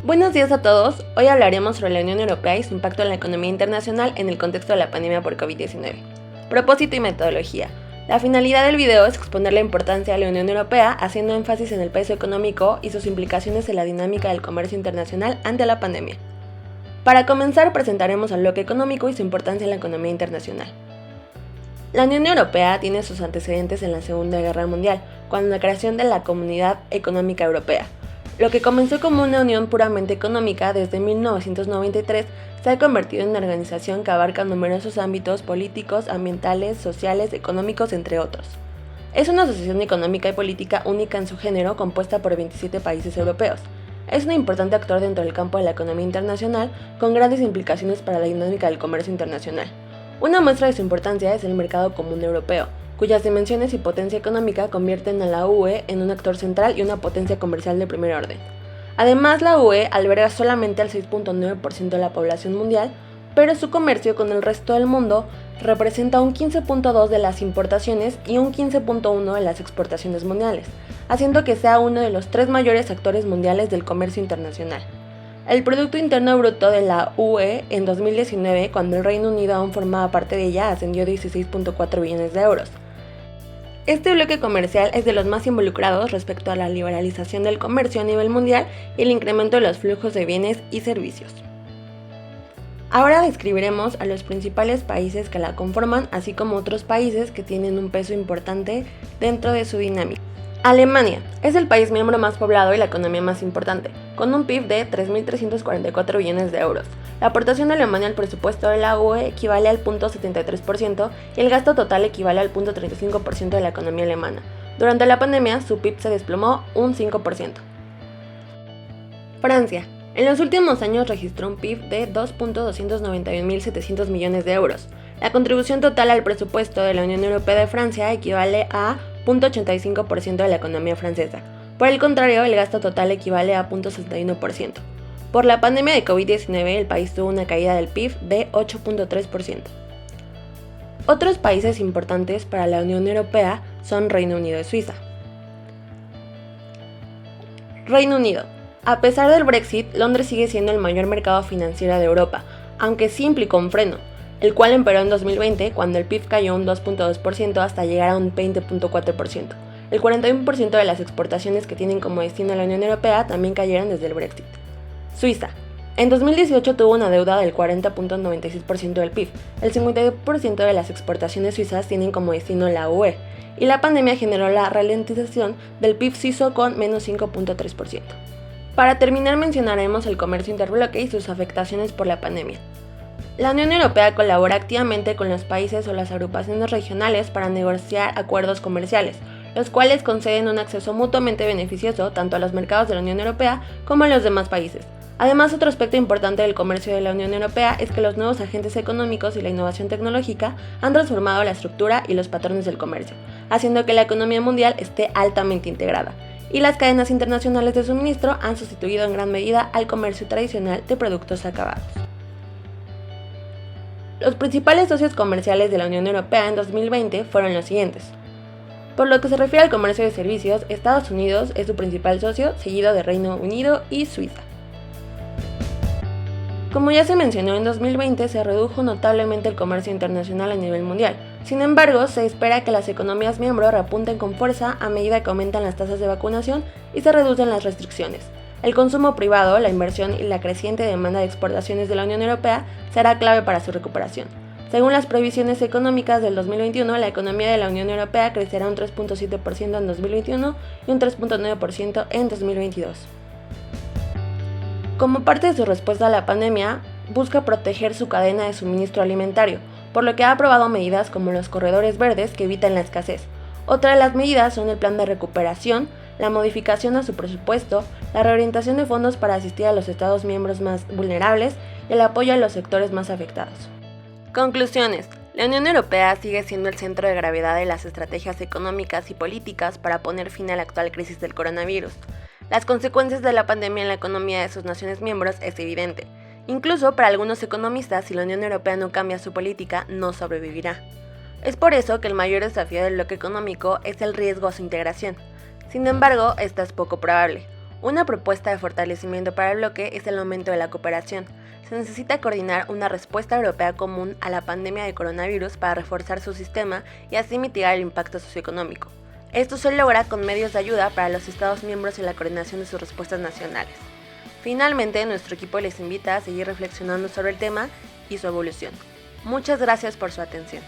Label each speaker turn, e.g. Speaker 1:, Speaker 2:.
Speaker 1: Buenos días a todos. Hoy hablaremos sobre la Unión Europea y su impacto en la economía internacional en el contexto de la pandemia por COVID-19. Propósito y metodología. La finalidad del video es exponer la importancia de la Unión Europea, haciendo énfasis en el peso económico y sus implicaciones en la dinámica del comercio internacional ante la pandemia. Para comenzar, presentaremos al bloque económico y su importancia en la economía internacional. La Unión Europea tiene sus antecedentes en la Segunda Guerra Mundial, con la creación de la Comunidad Económica Europea. Lo que comenzó como una unión puramente económica desde 1993 se ha convertido en una organización que abarca numerosos ámbitos políticos, ambientales, sociales, económicos, entre otros. Es una asociación económica y política única en su género, compuesta por 27 países europeos. Es un importante actor dentro del campo de la economía internacional, con grandes implicaciones para la dinámica del comercio internacional. Una muestra de su importancia es el mercado común europeo, cuyas dimensiones y potencia económica convierten a la UE en un actor central y una potencia comercial de primer orden. Además, la UE alberga solamente al 6.9% de la población mundial, pero su comercio con el resto del mundo representa un 15.2% de las importaciones y un 15.1% de las exportaciones mundiales, haciendo que sea uno de los 3 mayores actores mundiales del comercio internacional. El Producto Interno Bruto de la UE en 2019, cuando el Reino Unido aún formaba parte de ella, ascendió a 16.4 billones de euros. Este bloque comercial es de los más involucrados respecto a la liberalización del comercio a nivel mundial y el incremento de los flujos de bienes y servicios. Ahora describiremos a los principales países que la conforman, así como otros países que tienen un peso importante dentro de su dinámica. Alemania es el país miembro más poblado y la economía más importante, con un PIB de 3.344 billones de euros. La aportación de Alemania al presupuesto de la UE equivale al 0.73% y el gasto total equivale al 0.35% de la economía alemana. Durante la pandemia, su PIB se desplomó un 5%. Francia. En los últimos años registró un PIB de 2.291.700 millones de euros. La contribución total al presupuesto de la Unión Europea de Francia equivale a 0.85% de la economía francesa. Por el contrario, el gasto total equivale a 0.61%. Por la pandemia de COVID-19, el país tuvo una caída del PIB de 8.3%. Otros países importantes para la Unión Europea son Reino Unido y Suiza. Reino Unido. A pesar del Brexit, Londres sigue siendo el mayor mercado financiero de Europa, aunque sí implicó un freno, el cual empeoró en 2020 cuando el PIB cayó un 2.2% hasta llegar a un 20.4%. El 41% de las exportaciones que tienen como destino la Unión Europea también cayeron desde el Brexit. Suiza. En 2018 tuvo una deuda del 40.96% del PIB. El 52% de las exportaciones suizas tienen como destino la UE, y la pandemia generó la ralentización del PIB suizo con menos 5.3%. Para terminar, mencionaremos el comercio interbloque y sus afectaciones por la pandemia. La Unión Europea colabora activamente con los países o las agrupaciones regionales para negociar acuerdos comerciales, los cuales conceden un acceso mutuamente beneficioso tanto a los mercados de la Unión Europea como a los demás países. Además, otro aspecto importante del comercio de la Unión Europea es que los nuevos agentes económicos y la innovación tecnológica han transformado la estructura y los patrones del comercio, haciendo que la economía mundial esté altamente integrada, y las cadenas internacionales de suministro han sustituido en gran medida al comercio tradicional de productos acabados. Los principales socios comerciales de la Unión Europea en 2020 fueron los siguientes. Por lo que se refiere al comercio de servicios, Estados Unidos es su principal socio, seguido de Reino Unido y Suiza. Como ya se mencionó, en 2020 se redujo notablemente el comercio internacional a nivel mundial. Sin embargo, se espera que las economías miembros repunten con fuerza a medida que aumentan las tasas de vacunación y se reducen las restricciones. El consumo privado, la inversión y la creciente demanda de exportaciones de la Unión Europea será clave para su recuperación. Según las previsiones económicas del 2021, la economía de la Unión Europea crecerá un 3.7% en 2021 y un 3.9% en 2022. Como parte de su respuesta a la pandemia, busca proteger su cadena de suministro alimentario, por lo que ha aprobado medidas como los corredores verdes que evitan la escasez. Otra de las medidas son el plan de recuperación, la modificación a su presupuesto, la reorientación de fondos para asistir a los Estados miembros más vulnerables y el apoyo a los sectores más afectados. Conclusiones. La Unión Europea sigue siendo el centro de gravedad de las estrategias económicas y políticas para poner fin a la actual crisis del coronavirus. Las consecuencias de la pandemia en la economía de sus naciones miembros es evidente. Incluso para algunos economistas, si la Unión Europea no cambia su política, no sobrevivirá. Es por eso que el mayor desafío del bloque económico es el riesgo a su integración. Sin embargo, esta es poco probable. Una propuesta de fortalecimiento para el bloque es el aumento de la cooperación. Se necesita coordinar una respuesta europea común a la pandemia de coronavirus para reforzar su sistema y así mitigar el impacto socioeconómico. Esto se logra con medios de ayuda para los Estados miembros y la coordinación de sus respuestas nacionales. Finalmente, nuestro equipo les invita a seguir reflexionando sobre el tema y su evolución. Muchas gracias por su atención.